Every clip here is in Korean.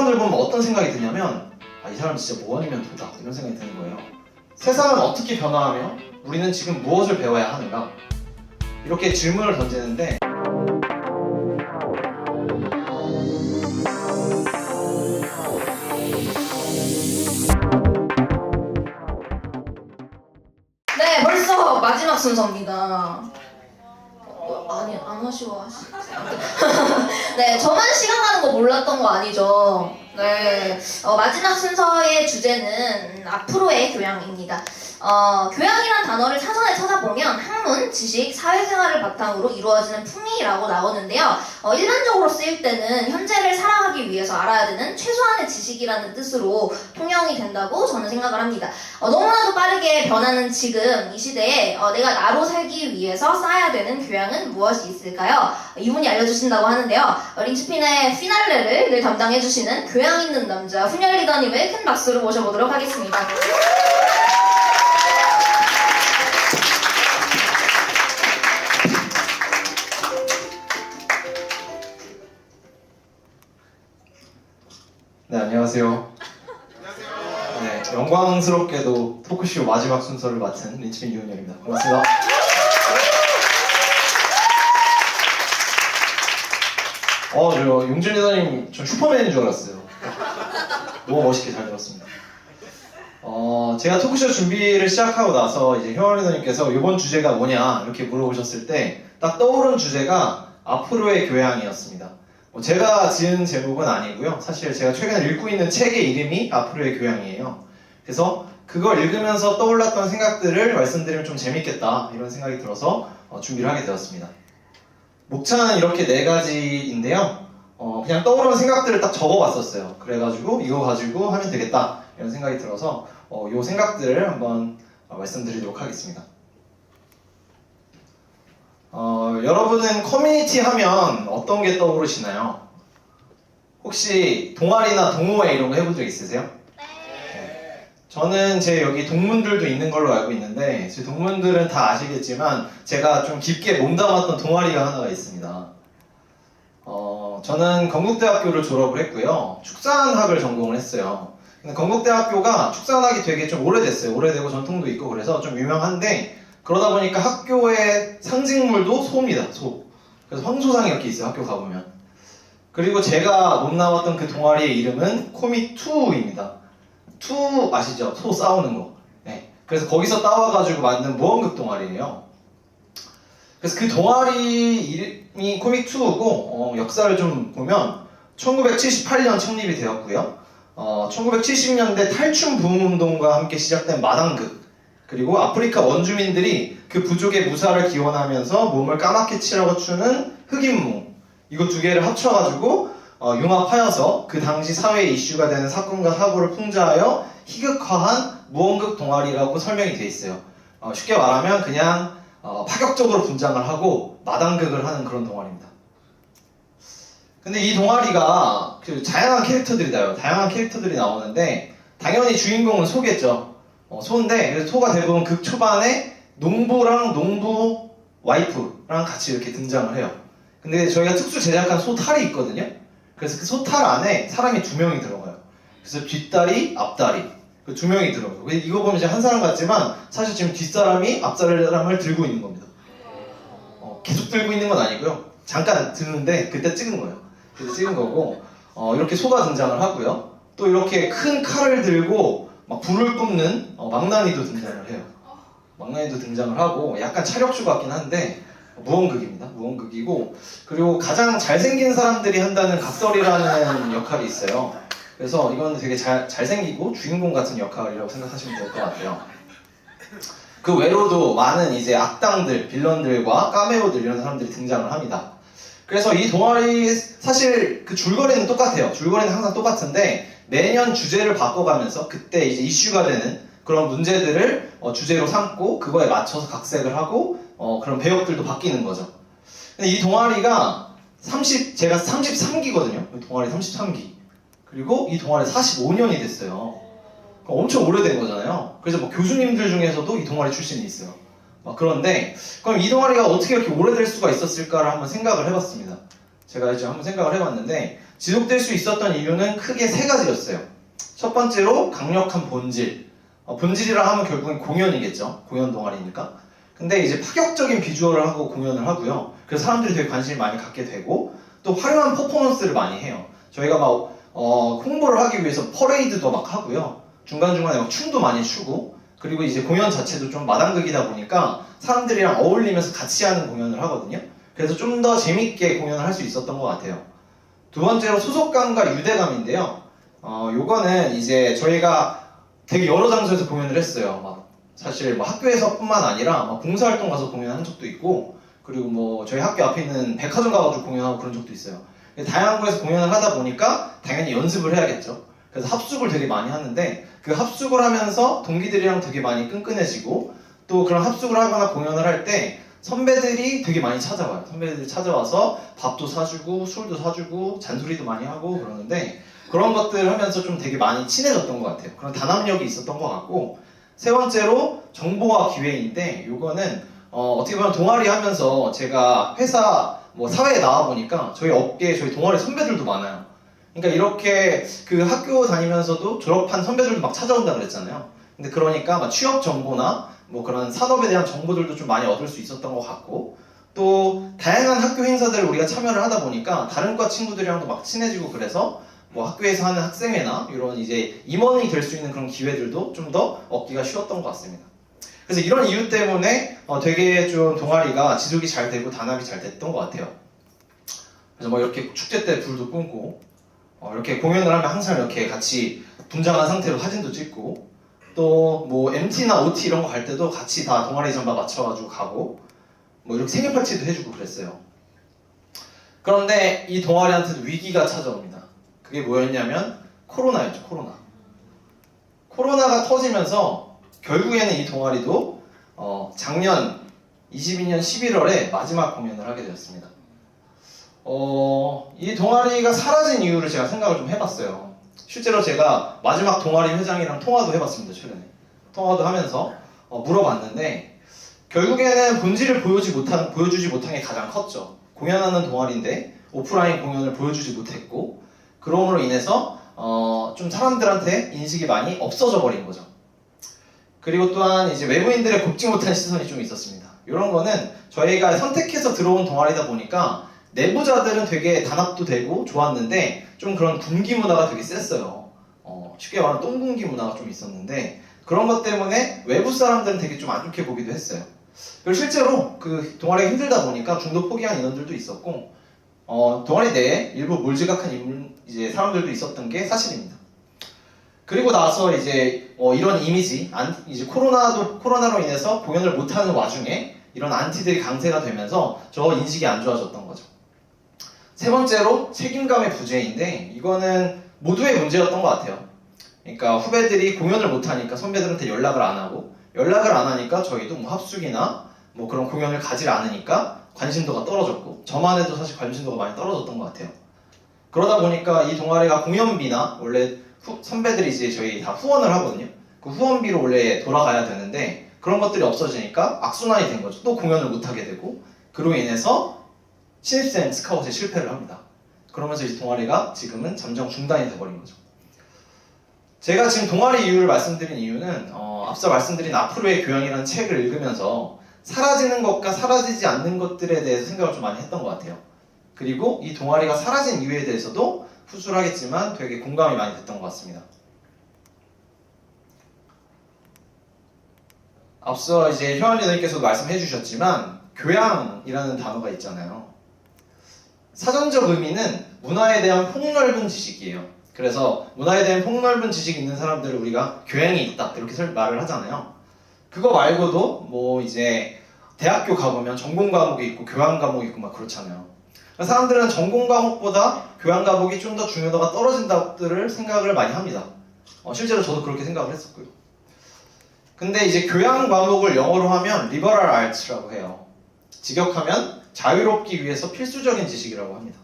사람들 보면 어떤 생각이 드냐면 이 사람 진짜 뭐하면 도다 이런 생각이 드는 거예요. 세상은 어떻게 변화하며 우리는 지금 무엇을 배워야 하는가? 이렇게 질문을 던지는데 네, 벌써 마지막 순서입니다. 아니, 안 아쉬워하시죠? 네, 저만 시간 가는 거 몰랐던 거 아니죠? 네, 마지막 순서의 주제는 앞으로의 교양입니다. 교양이란 단어를 사전에 찾아보면 학문, 지식, 사회생활을 바탕으로 이루어지는 풍리라고 나오는데요. 일반적으로 쓰일 때는 현재를 살아가기 위해서 알아야 되는 최소한의 지식이라는 뜻으로 통용이 된다고 저는 생각을 합니다. 너무나도 빠르게 변하는 지금 이 시대에 내가 나로 살기 위해서 쌓아야 되는 교양은 무엇이 있을까요? 이분이 알려주신다고 하는데요. 린치핀의 피날레를 늘 담당해주시는 교양 있는 남자 훈열 리더님을 큰 박수로 모셔보도록 하겠습니다. 네, 안녕하세요. 네, 영광스럽게도 토크쇼 마지막 순서를 맡은 린치핀 이훈열입니다. 반갑습니다. 저 용준 리더님 전 슈퍼맨인 줄 알았어요. 너무 멋있게 잘 들었습니다. 제가 토크쇼 준비를 시작하고 나서 이제 형 리더님께서 이번 주제가 뭐냐 이렇게 물어보셨을 때 딱 떠오른 주제가 앞으로의 교양이었습니다. 제가 지은 제목은 아니고요. 사실 제가 최근에 읽고 있는 책의 이름이 앞으로의 교양이에요. 그래서 그걸 읽으면서 떠올랐던 생각들을 말씀드리면 좀 재밌겠다 이런 생각이 들어서 준비를 하게 되었습니다. 목차는 이렇게 4가지인데요. 그냥 떠오르는 생각들을 딱 적어봤었어요. 그래가지고 이거 가지고 하면 되겠다 이런 생각이 들어서 이 생각들을 한번 말씀드리도록 하겠습니다. 여러분은 커뮤니티 하면 어떤 게 떠오르시나요? 혹시 동아리나 동호회 이런 거 해본 적 있으세요? 네. 저는 제 여기 동문들도 있는 걸로 알고 있는데 제 동문들은 다 아시겠지만 제가 좀 깊게 몸담았던 동아리가 하나가 있습니다. 저는 건국대학교를 졸업을 했고요. 축산학을 전공을 했어요. 근데 건국대학교가 축산학이 되게 좀 오래됐어요. 오래되고 전통도 있고 그래서 좀 유명한데 그러다 보니까 학교의 상징물도 소입니다. 소. 그래서 황소상이 이렇게 있어요. 학교 가보면. 그리고 제가 몸담았던 그 동아리의 이름은 코미2입니다. 2 아시죠? 소 싸우는 거. 네. 그래서 거기서 따와가지고 만든 모험극 동아리예요. 그래서 그 동아리 이름이 코미2고 역사를 좀 보면 1978년 창립이 되었고요. 1970년대 탈춤 부흥운동과 함께 시작된 마당극 그리고 아프리카 원주민들이 그 부족의 무사를 기원하면서 몸을 까맣게 칠하고 추는 흑인무 이거 2개를 합쳐가지고 융합하여서 그 당시 사회 이슈가 되는 사건과 사고를 풍자하여 희극화한 무언극 동아리라고 설명이 돼 있어요. 쉽게 말하면 그냥 파격적으로 분장을 하고 마당극을 하는 그런 동아리입니다. 근데 이 동아리가 다양한 캐릭터들이 나오는데 당연히 주인공은 소겠죠. 소인데 그래서 소가 대부분 극 초반에 농부랑 농부 와이프랑 같이 이렇게 등장을 해요. 근데 저희가 특수 제작한 소탈이 있거든요. 그래서 그 소탈 안에 사람이 2명이 들어가요. 그래서 뒷다리, 앞다리 그 2명이 들어가요. 이거 보면 이제 한 사람 같지만 사실 지금 뒷사람이 앞사람을 들고 있는 겁니다. 계속 들고 있는 건 아니고요. 잠깐 드는데 그때 찍은 거예요. 그래서 찍은 거고 이렇게 소가 등장을 하고요. 또 이렇게 큰 칼을 들고 막 불을 뿜는 망나니도 등장을 해요. 망나니도 등장을 하고 약간 차력주 같긴 한데 무언극입니다. 무언극이고 그리고 가장 잘생긴 사람들이 한다는 각설이라는 역할이 있어요. 그래서 이건 되게 잘생기고 주인공 같은 역할이라고 생각하시면 될 것 같아요. 그 외로도 많은 이제 악당들, 빌런들과 카메오들 이런 사람들이 등장을 합니다. 그래서 이 동아리 사실 그 줄거리는 똑같아요. 줄거리는 항상 똑같은데 매년 주제를 바꿔가면서 그때 이제 이슈가 되는 그런 문제들을 주제로 삼고 그거에 맞춰서 각색을 하고 그런 배역들도 바뀌는 거죠. 근데 이 동아리가 제가 33기거든요. 동아리 33기. 그리고 이 동아리 45년이 됐어요. 엄청 오래된 거잖아요. 그래서 뭐 교수님들 중에서도 이 동아리 출신이 있어요. 그런데 그럼 이 동아리가 어떻게 이렇게 오래될 수가 있었을까를 한번 생각을 해봤습니다. 제가 이제 한번 생각을 해봤는데 지속될 수 있었던 이유는 크게 세 가지였어요. 첫 번째로 강력한 본질. 본질이라 하면 결국엔 공연이겠죠. 공연 동아리니까. 근데 이제 파격적인 비주얼을 하고 공연을 하고요. 그래서 사람들이 되게 관심을 많이 갖게 되고 또 화려한 퍼포먼스를 많이 해요. 저희가 막 홍보를 하기 위해서 퍼레이드도 막 하고요. 중간중간에 막 춤도 많이 추고 그리고 이제 공연 자체도 좀 마당극이다 보니까 사람들이랑 어울리면서 같이 하는 공연을 하거든요. 그래서 좀 더 재밌게 공연을 할 수 있었던 것 같아요. 두 번째로 소속감과 유대감인데요. 요거는 이제 저희가 되게 여러 장소에서 공연을 했어요. 막 사실 뭐 학교에서뿐만 아니라 막 봉사활동 가서 공연한 적도 있고 그리고 뭐 저희 학교 앞에 있는 백화점 가가지고 공연하고 그런 적도 있어요. 다양한 곳에서 공연을 하다 보니까 당연히 연습을 해야겠죠. 그래서 합숙을 되게 많이 하는데 그 합숙을 하면서 동기들이랑 되게 많이 끈끈해지고 또 그런 합숙을 하거나 공연을 할 때 선배들이 되게 많이 찾아와요. 선배들이 찾아와서 밥도 사주고 술도 사주고 잔소리도 많이 하고 그러는데 그런 것들 하면서 좀 되게 많이 친해졌던 것 같아요. 그런 단합력이 있었던 것 같고 세 번째로 정보와 기회인데 요거는 어떻게 보면 동아리 하면서 제가 회사 뭐 사회에 나와 보니까 저희 업계 저희 동아리 선배들도 많아요. 그러니까 이렇게 그 학교 다니면서도 졸업한 선배들도 막 찾아온다 그랬잖아요. 근데 그러니까 막 취업 정보나 뭐 그런 산업에 대한 정보들도 좀 많이 얻을 수 있었던 것 같고 또 다양한 학교 행사들을 우리가 참여를 하다 보니까 다른 과 친구들이랑도 막 친해지고 그래서 뭐 학교에서 하는 학생회나 이런 이제 임원이 될 수 있는 그런 기회들도 좀 더 얻기가 쉬웠던 것 같습니다. 그래서 이런 이유 때문에 되게 좀 동아리가 지속이 잘 되고 단합이 잘 됐던 것 같아요. 그래서 뭐 이렇게 축제 때 불도 뿜고 이렇게 공연을 하면 항상 이렇게 같이 분장한 상태로 사진도 찍고 또 뭐 MT나 OT 이런 거 갈 때도 같이 다 동아리 잠바 맞춰가지고 가고 뭐 이렇게 생일 파티도 해주고 그랬어요. 그런데 이 동아리한테도 위기가 찾아옵니다. 그게 뭐였냐면 코로나였죠. 코로나가 터지면서 결국에는 이 동아리도 작년 22년 11월에 마지막 공연을 하게 되었습니다. 이 동아리가 사라진 이유를 제가 생각을 좀 해봤어요. 실제로 제가 마지막 동아리 회장이랑 통화도 해봤습니다. 최근에 통화도 하면서 물어봤는데 결국에는 본질을 보여주지 못한 게 가장 컸죠. 공연하는 동아리인데 오프라인 공연을 보여주지 못했고 그럼으로 인해서 좀 사람들한테 인식이 많이 없어져 버린 거죠. 그리고 또한 이제 외부인들의 곱지 못한 시선이 좀 있었습니다. 이런 거는 저희가 선택해서 들어온 동아리다 보니까 내부자들은 되게 단합도 되고 좋았는데 좀 그런 군기 문화가 되게 셌어요. 쉽게 말하면 똥군기 문화가 좀 있었는데 그런 것 때문에 외부 사람들은 되게 좀 안 좋게 보기도 했어요. 그리고 실제로 그 동아리가 힘들다 보니까 중도 포기한 인원들도 있었고 동아리 내에 일부 몰지각한 이제 사람들도 있었던 게 사실입니다. 그리고 나서 이제 이런 이미지, 이제 코로나로 인해서 공연을 못하는 와중에 이런 안티들이 강세가 되면서 저 인식이 안 좋아졌던 거죠. 세 번째로 책임감의 부재인데 이거는 모두의 문제였던 것 같아요. 그러니까 후배들이 공연을 못하니까 선배들한테 연락을 안 하고 연락을 안 하니까 저희도 뭐 합숙이나 뭐 그런 공연을 가지 않으니까 관심도가 떨어졌고 저만 해도 사실 관심도가 많이 떨어졌던 것 같아요. 그러다 보니까 이 동아리가 공연비나 원래 선배들이 이제 저희 다 후원을 하거든요. 그 후원비로 원래 돌아가야 되는데 그런 것들이 없어지니까 악순환이 된 거죠. 또 공연을 못하게 되고 그로 인해서 신입생 스카웃에 실패를 합니다. 그러면서 이제 동아리가 지금은 잠정 중단이 돼버린 거죠. 제가 지금 동아리 이유를 말씀드린 이유는 앞서 말씀드린 앞으로의 교양이라는 책을 읽으면서 사라지는 것과 사라지지 않는 것들에 대해서 생각을 좀 많이 했던 것 같아요. 그리고 이 동아리가 사라진 이유에 대해서도 후술하겠지만 되게 공감이 많이 됐던 것 같습니다. 앞서 이제 효연 리더님께서도 말씀해 주셨지만 교양이라는 단어가 있잖아요. 사전적 의미는 문화에 대한 폭넓은 지식이에요. 그래서 문화에 대한 폭넓은 지식이 있는 사람들을 우리가 교양이 있다 이렇게 말을 하잖아요. 그거 말고도 뭐 이제 대학교 가보면 전공 과목이 있고 교양 과목이 있고 막 그렇잖아요. 사람들은 전공 과목보다 교양 과목이 좀 더 중요도가 떨어진다고들 생각을 많이 합니다. 실제로 저도 그렇게 생각을 했었고요. 근데 이제 교양 과목을 영어로 하면 liberal arts라고 해요. 직역하면 자유롭기 위해서 필수적인 지식이라고 합니다.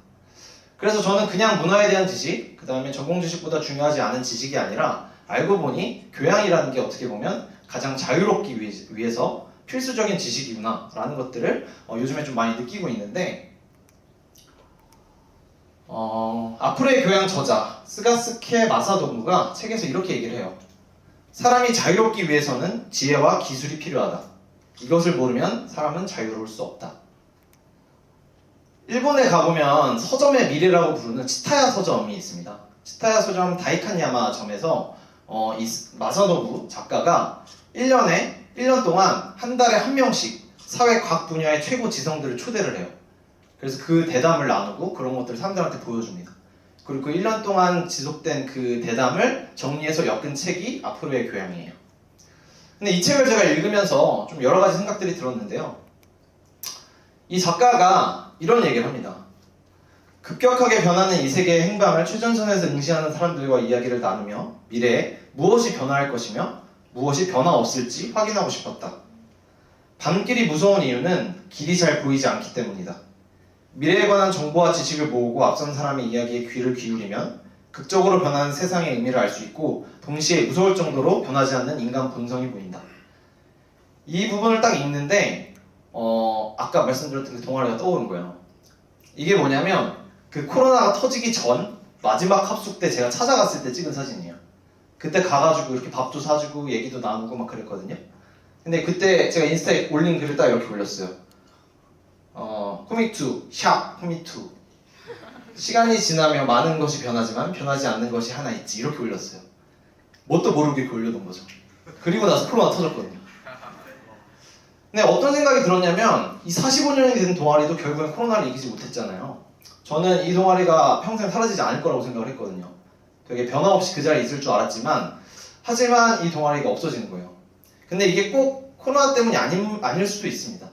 그래서 저는 그냥 문화에 대한 지식, 그 다음에 전공 지식보다 중요하지 않은 지식이 아니라 알고 보니 교양이라는 게 어떻게 보면 가장 자유롭기 위해서 필수적인 지식이구나 라는 것들을 요즘에 좀 많이 느끼고 있는데 앞으로의 교양 저자 스가스케 마사도무가 책에서 이렇게 얘기를 해요. 사람이 자유롭기 위해서는 지혜와 기술이 필요하다. 이것을 모르면 사람은 자유로울 수 없다. 일본에 가보면 서점의 미래라고 부르는 치타야 서점이 있습니다. 치타야 서점 다이칸야마 점에서 이 마사노부 작가가 1년 동안 한 달에 한 명씩 사회 각 분야의 최고 지성들을 초대를 해요. 그래서 그 대담을 나누고 그런 것들을 사람들한테 보여줍니다. 그리고 그 1년 동안 지속된 그 대담을 정리해서 엮은 책이 앞으로의 교양이에요. 근데 이 책을 제가 읽으면서 좀 여러 가지 생각들이 들었는데요. 이 작가가 이런 얘기를 합니다. 급격하게 변하는 이 세계의 행방을 최전선에서 응시하는 사람들과 이야기를 나누며 미래에 무엇이 변화할 것이며 무엇이 변화 없을지 확인하고 싶었다. 밤길이 무서운 이유는 길이 잘 보이지 않기 때문이다. 미래에 관한 정보와 지식을 모으고 앞선 사람의 이야기에 귀를 기울이면 극적으로 변하는 세상의 의미를 알 수 있고 동시에 무서울 정도로 변하지 않는 인간 본성이 보인다. 이 부분을 딱 읽는데 아까 말씀드렸던 그 동아리가 떠오른 거예요. 이게 뭐냐면 그 코로나가 터지기 전 마지막 합숙 때 제가 찾아갔을 때 찍은 사진이에요. 그때 가가지고 이렇게 밥도 사주고 얘기도 나누고 막 그랬거든요. 근데 그때 제가 인스타에 올린 글을 딱 이렇게 올렸어요. 코믹2, 샵 코믹2. 시간이 지나며 많은 것이 변하지만 변하지 않는 것이 하나 있지. 이렇게 올렸어요. 뭣도 모르게 이렇게 올려놓은 거죠. 그리고 나서 코로나 터졌거든요. 근데 어떤 생각이 들었냐면 이 45년이 된 동아리도 결국엔 코로나를 이기지 못했잖아요. 저는 이 동아리가 평생 사라지지 않을 거라고 생각을 했거든요. 되게 변함없이 그 자리에 있을 줄 알았지만 하지만 이 동아리가 없어지는 거예요. 근데 이게 꼭 코로나 때문이 아닐 수도 있습니다.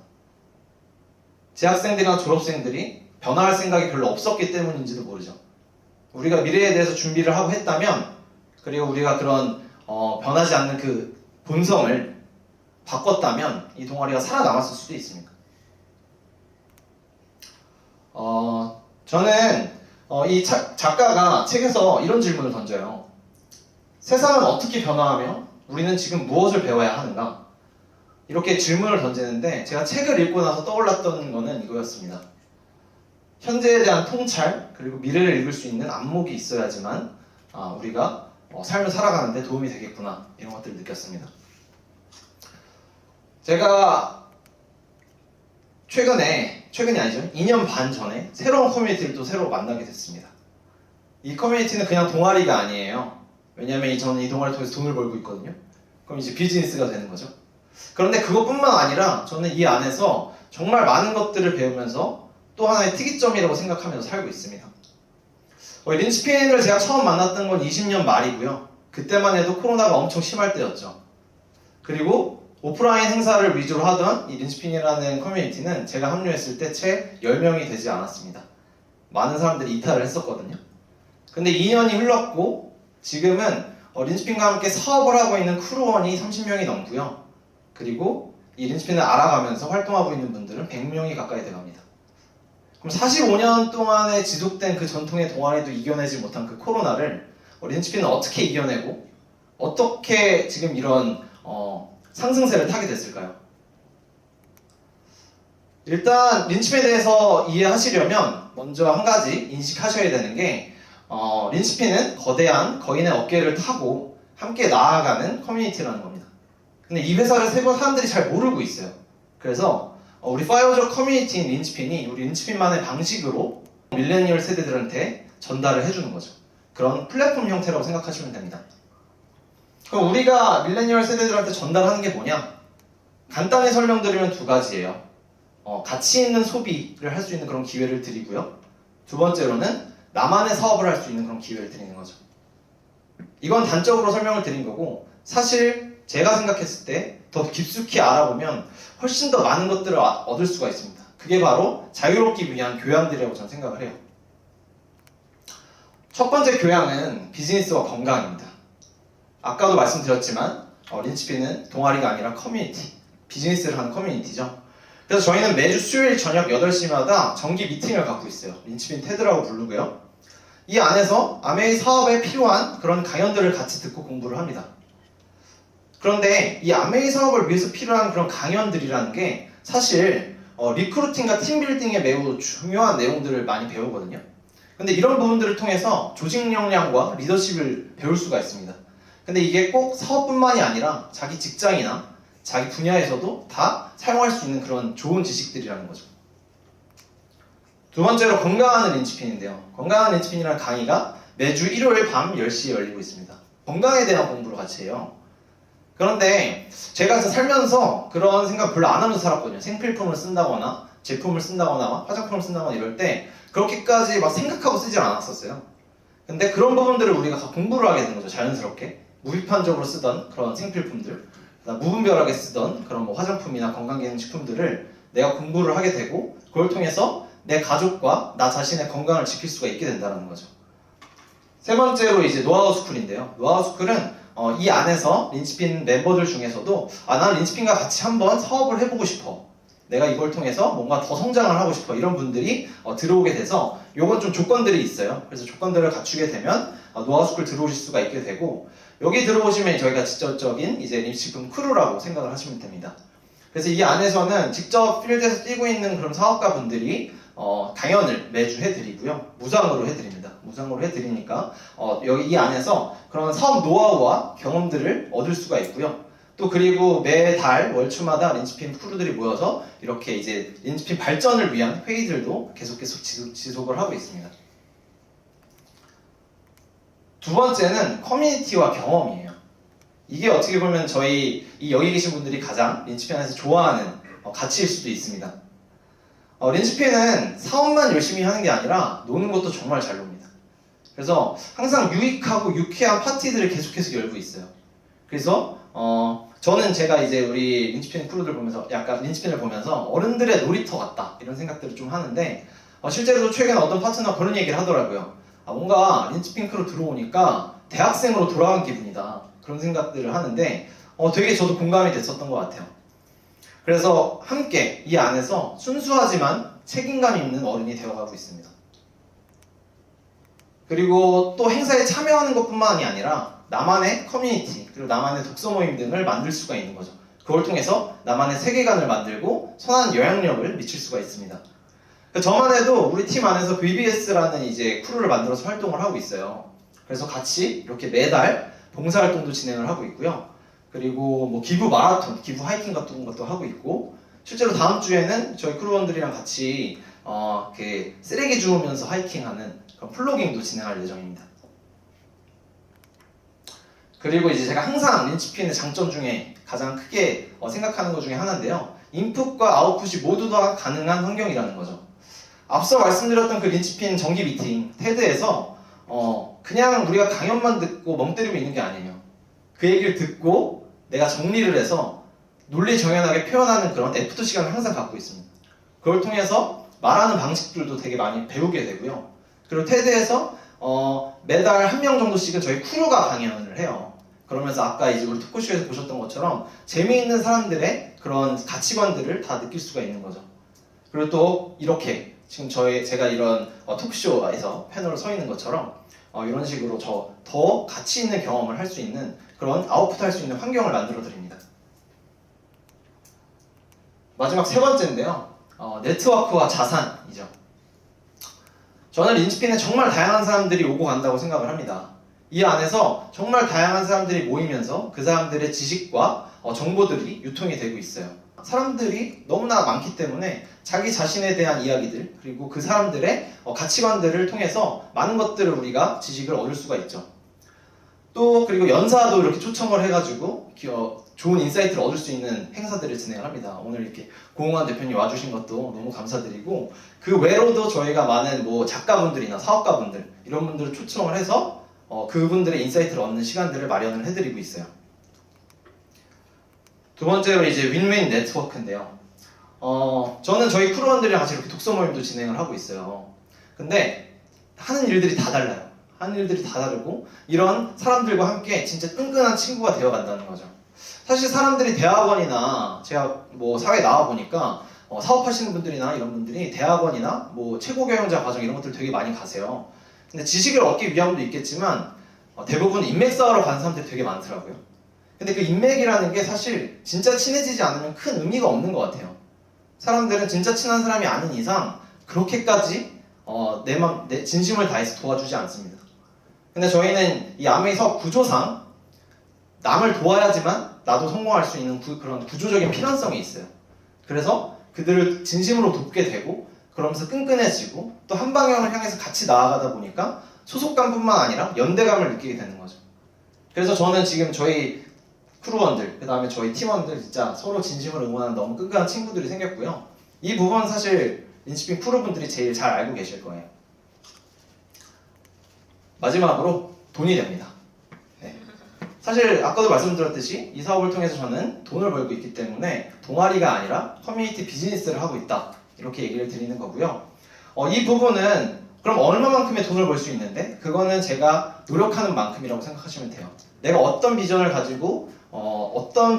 재학생들이나 졸업생들이 변화할 생각이 별로 없었기 때문인지도 모르죠. 우리가 미래에 대해서 준비를 하고 했다면 그리고 우리가 그런 변하지 않는 그 본성을 바꿨다면 이 동아리가 살아남았을 수도 있습니다. 저는 이 작가가 책에서 이런 질문을 던져요. 세상은 어떻게 변화하며 우리는 지금 무엇을 배워야 하는가? 이렇게 질문을 던지는데 제가 책을 읽고 나서 떠올랐던 거는 이거였습니다. 현재에 대한 통찰 그리고 미래를 읽을 수 있는 안목이 있어야지만 우리가 삶을 살아가는데 도움이 되겠구나 이런 것들을 느꼈습니다. 제가 최근이 아니죠. 2년 반 전에 새로운 커뮤니티를 또 새로 만나게 됐습니다. 이 커뮤니티는 그냥 동아리가 아니에요. 왜냐면 저는 이 동아리를 통해서 돈을 벌고 있거든요. 그럼 이제 비즈니스가 되는 거죠. 그런데 그것뿐만 아니라 저는 이 안에서 정말 많은 것들을 배우면서 또 하나의 특이점이라고 생각하면서 살고 있습니다. 린치핀을 제가 처음 만났던 건 20년 말이고요. 그때만 해도 코로나가 엄청 심할 때였죠. 그리고 오프라인 행사를 위주로 하던 이 린치핀이라는 커뮤니티는 제가 합류했을 때 채 10명이 되지 않았습니다. 많은 사람들이 이탈을 했었거든요. 근데 2년이 흘렀고 지금은 린치핀과 함께 사업을 하고 있는 크루원이 30명이 넘고요. 그리고 이 린치핀을 알아가면서 활동하고 있는 분들은 100명이 가까이 돼갑니다. 그럼 45년 동안에 지속된 그 전통의 동아리도 이겨내지 못한 그 코로나를 린치핀은 어떻게 이겨내고 어떻게 지금 이런 상승세를 타게 됐을까요? 일단 린치핀에 대해서 이해하시려면 먼저 한 가지 인식하셔야 되는 게 린치핀은 거대한 거인의 어깨를 타고 함께 나아가는 커뮤니티라는 겁니다. 근데 이 회사를 사람들이 잘 모르고 있어요. 그래서 우리 파이어족 커뮤니티인 린치핀이 우리 린치핀만의 방식으로 밀레니얼 세대들한테 전달을 해주는 거죠. 그런 플랫폼 형태라고 생각하시면 됩니다. 그럼 우리가 밀레니얼 세대들한테 전달하는 게 뭐냐? 간단히 설명드리면 두 가지예요. 가치 있는 소비를 할 수 있는 그런 기회를 드리고요. 두 번째로는 나만의 사업을 할 수 있는 그런 기회를 드리는 거죠. 이건 단적으로 설명을 드린 거고 사실 제가 생각했을 때 더 깊숙이 알아보면 훨씬 더 많은 것들을 얻을 수가 있습니다. 그게 바로 자유롭기 위한 교양들이라고 저는 생각을 해요. 첫 번째 교양은 비즈니스와 건강입니다. 아까도 말씀드렸지만 린치핀은 동아리가 아니라 커뮤니티, 비즈니스를 하는 커뮤니티죠. 그래서 저희는 매주 수요일 저녁 8시마다 정기 미팅을 갖고 있어요. 린치핀 테드라고 부르고요. 이 안에서 아메이 사업에 필요한 그런 강연들을 같이 듣고 공부를 합니다. 그런데 이 아메이 사업을 위해서 필요한 그런 강연들이라는 게 사실 리크루팅과 팀빌딩에 매우 중요한 내용들을 많이 배우거든요. 근데 이런 부분들을 통해서 조직 역량과 리더십을 배울 수가 있습니다. 근데 이게 꼭 사업뿐만이 아니라 자기 직장이나 자기 분야에서도 다 사용할 수 있는 그런 좋은 지식들이라는 거죠. 두 번째로 건강한 린치핀인데요. 건강한 린치핀이라는 강의가 매주 일요일 밤 10시에 열리고 있습니다. 건강에 대한 공부를 같이 해요. 그런데 제가 살면서 그런 생각 별로 안 하면서 살았거든요. 생필품을 쓴다거나 제품을 쓴다거나 화장품을 쓴다거나 이럴 때 그렇게까지 막 생각하고 쓰질 않았었어요. 근데 그런 부분들을 우리가 공부를 하게 되는 거죠. 자연스럽게. 무비판적으로 쓰던 그런 생필품들, 무분별하게 쓰던 그런 뭐 화장품이나 건강기능식품들을 내가 공부를 하게 되고 그걸 통해서 내 가족과 나 자신의 건강을 지킬 수가 있게 된다는 거죠. 세 번째로 이제 노하우 스쿨인데요. 노하우 스쿨은 이 안에서 린치핀 멤버들 중에서도 나는 린치핀과 같이 한번 사업을 해보고 싶어. 내가 이걸 통해서 뭔가 더 성장을 하고 싶어. 이런 분들이 들어오게 돼서 요건 좀 조건들이 있어요. 그래서 조건들을 갖추게 되면 노하우 스쿨 들어오실 수가 있게 되고 여기 들어오시면 저희가 직접적인 이제 린치핀 크루라고 생각을 하시면 됩니다. 그래서 이 안에서는 직접 필드에서 뛰고 있는 그런 사업가 분들이 강연을 매주 해드리고요. 무상으로 해드립니다. 무상으로 해드리니까 여기 이 안에서 그런 사업 노하우와 경험들을 얻을 수가 있고요. 또 그리고 매달 월초마다 린치핀 크루들이 모여서 이렇게 이제 린치핀 발전을 위한 회의들도 계속 지속을 하고 있습니다. 두 번째는 커뮤니티와 경험이에요. 이게 어떻게 보면 저희 여기 계신 분들이 가장 린치핀 안에서 좋아하는 가치일 수도 있습니다. 린치핀은 사업만 열심히 하는 게 아니라 노는 것도 정말 잘 놉니다. 그래서 항상 유익하고 유쾌한 파티들을 계속해서 열고 있어요. 그래서 저는 제가 이제 우리 린치핀 크루들 보면서 약간 린치핀을 보면서 어른들의 놀이터 같다 이런 생각들을 좀 하는데 실제로도 최근에 어떤 파트너가 그런 얘기를 하더라고요. 뭔가 린치핀 크루 들어오니까 대학생으로 돌아간 기분이다 그런 생각들을 하는데 되게 저도 공감이 됐었던 것 같아요. 그래서 함께 이 안에서 순수하지만 책임감 있는 어른이 되어가고 있습니다. 그리고 또 행사에 참여하는 것뿐만이 아니라 나만의 커뮤니티 그리고 나만의 독서 모임 등을 만들 수가 있는 거죠. 그걸 통해서 나만의 세계관을 만들고 선한 영향력을 미칠 수가 있습니다. 저만 해도 우리 팀 안에서 VBS라는 이제 크루를 만들어서 활동을 하고 있어요. 그래서 같이 이렇게 매달 봉사활동도 진행을 하고 있고요. 그리고 뭐 기부 마라톤, 기부 하이킹 같은 것도 하고 있고 실제로 다음 주에는 저희 크루원들이랑 같이 쓰레기 주우면서 하이킹하는 그런 플로깅도 진행할 예정입니다. 그리고 이제 제가 항상 린치핀의 장점 중에 가장 크게 생각하는 것 중에 하나인데요. 인풋과 아웃풋이 모두 다 가능한 환경이라는 거죠. 앞서 말씀드렸던 그 린치핀 정기 미팅, 테드에서 그냥 우리가 강연만 듣고 멍 때리고 있는 게 아니에요. 그 얘기를 듣고 내가 정리를 해서 논리정연하게 표현하는 그런 애프터 시간을 항상 갖고 있습니다. 그걸 통해서 말하는 방식들도 되게 많이 배우게 되고요. 그리고 테드에서 매달 한 명 정도씩은 저희 크루가 강연을 해요. 그러면서 아까 이제 우리 토크쇼에서 보셨던 것처럼 재미있는 사람들의 그런 가치관들을 다 느낄 수가 있는 거죠. 그리고 또 이렇게 지금 제가 이런 토크쇼에서 패널로 서 있는 것처럼 이런 식으로 더 가치 있는 경험을 할 수 있는 그런 아웃풋 할 수 있는 환경을 만들어 드립니다. 마지막 세 번째인데요. 네트워크와 자산이죠. 저는 린치핀에 정말 다양한 사람들이 오고 간다고 생각을 합니다. 이 안에서 정말 다양한 사람들이 모이면서 그 사람들의 지식과 정보들이 유통이 되고 있어요. 사람들이 너무나 많기 때문에 자기 자신에 대한 이야기들 그리고 그 사람들의 가치관들을 통해서 많은 것들을 우리가 지식을 얻을 수가 있죠. 또 그리고 연사도 이렇게 초청을 해가지고 좋은 인사이트를 얻을 수 있는 행사들을 진행을 합니다. 오늘 이렇게 고흥환 대표님 와주신 것도 너무 감사드리고 그 외로도 저희가 많은 뭐 작가분들이나 사업가분들 이런 분들을 초청을 해서 그분들의 인사이트를 얻는 시간들을 마련을 해드리고 있어요. 두 번째로 이제 윈윈 네트워크인데요. 저는 저희 크루원들이랑 같이 이렇게 독서 모임도 진행을 하고 있어요. 근데 하는 일들이 다 달라요. 하는 일들이 다 다르고 이런 사람들과 함께 진짜 끈끈한 친구가 되어 간다는 거죠. 사실 사람들이 대학원이나 제가 뭐 사회에 나와 보니까 사업하시는 분들이나 이런 분들이 대학원이나 뭐 최고경영자 과정 이런 것들 되게 많이 가세요. 근데 지식을 얻기 위함도 있겠지만 대부분 인맥 쌓으러 가는 사람들이 되게 많더라고요. 근데 그 인맥이라는 게 사실 진짜 친해지지 않으면 큰 의미가 없는 것 같아요. 사람들은 진짜 친한 사람이 아닌 이상 그렇게까지 내 진심을 다해서 도와주지 않습니다. 근데 저희는 이 아메이 사업 구조상 남을 도와야지만 나도 성공할 수 있는 그런 구조적인 필연성이 있어요. 그래서 그들을 진심으로 돕게 되고 그러면서 끈끈해지고 또 한 방향을 향해서 같이 나아가다 보니까 소속감뿐만 아니라 연대감을 느끼게 되는 거죠. 그래서 저는 지금 저희 크루원들, 그 다음에 저희 팀원들 진짜 서로 진심으로 응원하는 너무 끈끈한 친구들이 생겼고요. 이 부분 사실 린치핀 크루분들이 제일 잘 알고 계실 거예요. 마지막으로 돈이 됩니다. 네. 사실 아까도 말씀드렸듯이 이 사업을 통해서 저는 돈을 벌고 있기 때문에 동아리가 아니라 커뮤니티 비즈니스를 하고 있다, 이렇게 얘기를 드리는 거고요. 이 부분은 그럼 얼마만큼의 돈을 벌 수 있는데, 그거는 제가 노력하는 만큼이라고 생각하시면 돼요. 내가 어떤 비전을 가지고 어떤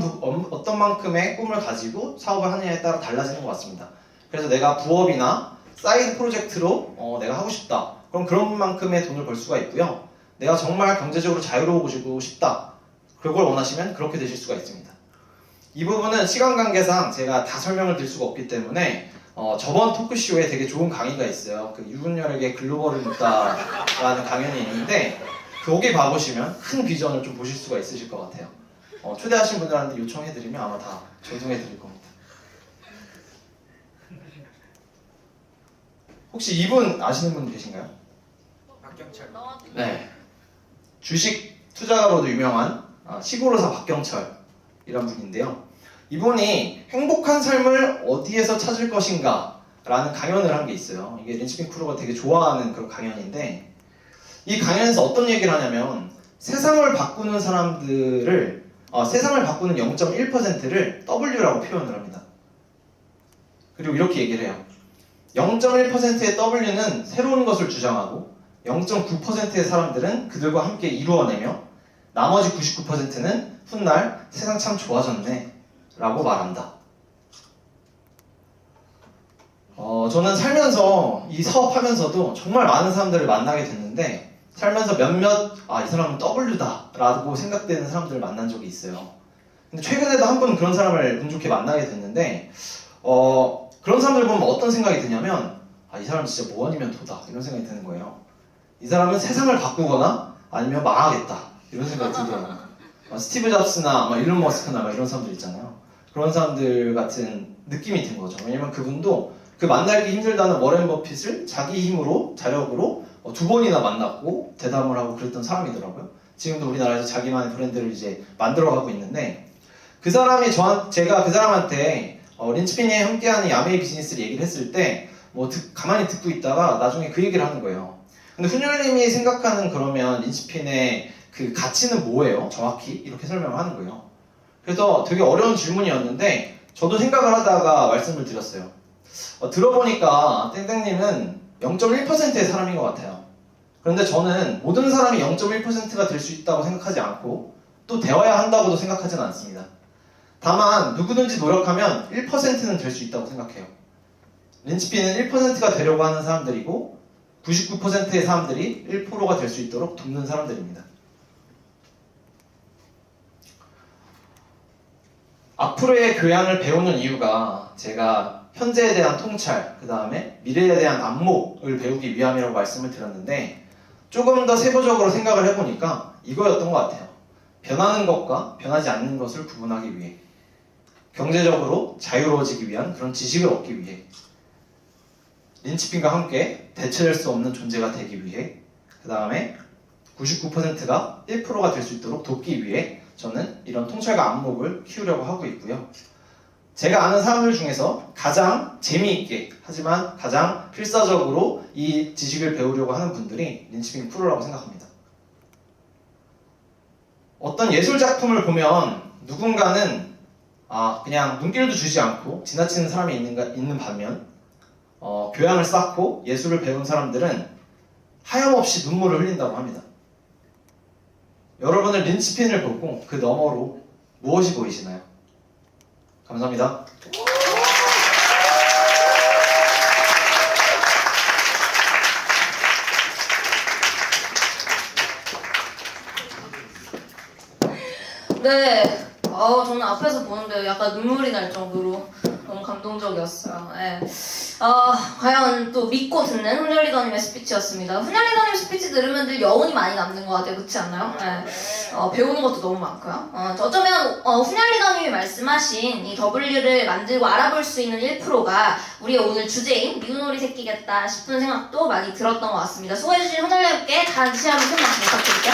만큼의 꿈을 가지고 사업을 하느냐에 따라 달라지는 것 같습니다. 그래서 내가 부업이나 사이드 프로젝트로 내가 하고 싶다, 그럼 그런 만큼의 돈을 벌 수가 있고요. 내가 정말 경제적으로 자유로워지고 싶다, 그걸 원하시면 그렇게 되실 수가 있습니다. 이 부분은 시간 관계상 제가 다 설명을 드릴 수가 없기 때문에 저번 토크쇼에 되게 좋은 강의가 있어요. 그 유분열에게 글로벌을 묻다라는 강연이 있는데 거기 봐보시면 큰 비전을 좀 보실 수가 있으실 것 같아요. 초대하신 분들한테 요청해드리면 아마 다 전송해드릴 겁니다. 혹시 이분 아시는 분 계신가요? 박경철. 네. 주식 투자가로도 유명한 시골의사 박경철이란 분인데요. 이분이 행복한 삶을 어디에서 찾을 것인가 라는 강연을 한 게 있어요. 이게 린치핀 크루가 되게 좋아하는 그런 강연인데, 이 강연에서 어떤 얘기를 하냐면 세상을 바꾸는 사람들을 세상을 바꾸는 0.1%를 W라고 표현을 합니다. 그리고 이렇게 얘기를 해요. 0.1%의 W는 새로운 것을 주장하고 0.9%의 사람들은 그들과 함께 이루어내며 나머지 99%는 훗날 세상 참 좋아졌네 라고 말한다. 저는 살면서 이 사업하면서도 정말 많은 사람들을 만나게 됐는데, 살면서 몇몇 이 사람은 W다 라고 생각되는 사람들을 만난 적이 있어요. 근데 최근에도 한 번 그런 사람을 운 좋게 만나게 됐는데 그런 사람들 보면 어떤 생각이 드냐면 이 사람 진짜 뭐 아니면 도다, 이런 생각이 드는 거예요. 이 사람은 세상을 바꾸거나 아니면 망하겠다, 이런 생각이 들더라고요. 스티브 잡스나 일론 머스크나 이런 사람들 있잖아요. 그런 사람들 같은 느낌이 든 거죠. 왜냐면 그분도 그 만나기 힘들다는 워렌 버핏을 자기 힘으로, 자력으로 2번이나 만났고 대담을 하고 그랬던 사람이더라고요. 지금도 우리나라에서 자기만의 브랜드를 이제 만들어가고 있는데, 그 사람이 제가 그 사람한테 린치핀이 함께하는 야메이 비즈니스를 얘기를 했을 때 가만히 듣고 있다가 나중에 그 얘기를 하는 거예요. 근데 훈혈님이 생각하는 그러면 린치핀의 그 가치는 뭐예요? 정확히 이렇게 설명을 하는 거예요. 그래서 되게 어려운 질문이었는데 저도 생각을 하다가 말씀을 드렸어요. 들어보니까 땡땡님은 0.1%의 사람인 것 같아요. 그런데 저는 모든 사람이 0.1%가 될 수 있다고 생각하지 않고 또 되어야 한다고도 생각하지는 않습니다. 다만 누구든지 노력하면 1%는 될 수 있다고 생각해요. 린치핀은 1%가 되려고 하는 사람들이고 99%의 사람들이 1%가 될 수 있도록 돕는 사람들입니다. 앞으로의 교양을 배우는 이유가 제가 현재에 대한 통찰, 그 다음에 미래에 대한 안목을 배우기 위함이라고 말씀을 드렸는데, 조금 더 세부적으로 생각을 해보니까 이거였던 것 같아요. 변하는 것과 변하지 않는 것을 구분하기 위해, 경제적으로 자유로워지기 위한 그런 지식을 얻기 위해, 린치핀과 함께 대체될 수 없는 존재가 되기 위해, 그 다음에 99%가 1%가 될 수 있도록 돕기 위해 저는 이런 통찰과 안목을 키우려고 하고 있고요. 제가 아는 사람들 중에서 가장 재미있게 하지만 가장 필사적으로 이 지식을 배우려고 하는 분들이 린치핀 크루라고 생각합니다. 어떤 예술 작품을 보면 누군가는 그냥 눈길도 주지 않고 지나치는 사람이 있는 반면 교양을 쌓고 예술을 배운 사람들은 하염없이 눈물을 흘린다고 합니다. 여러분은 린치핀을 보고 그 너머로 무엇이 보이시나요? 감사합니다. 네, 저는 앞에서 보는데 약간 눈물이 날 정도로 너무 감동 감동적이었어요. 예. 과연 또 믿고 듣는 훈련 리더님의 스피치였습니다. 훈련 리더님 스피치 들으면 늘 여운이 많이 남는 것 같아요. 그렇지 않나요? 예. 배우는 것도 너무 많고요. 어쩌면 훈련 리더님이 말씀하신 이 W를 만들고 알아볼 수 있는 1%가 우리의 오늘 주제인 미운 오리 새끼겠다 싶은 생각도 많이 들었던 것 같습니다. 수고해주신 훈련 리더님께 다시 한번 큰 박수 부탁드릴게요.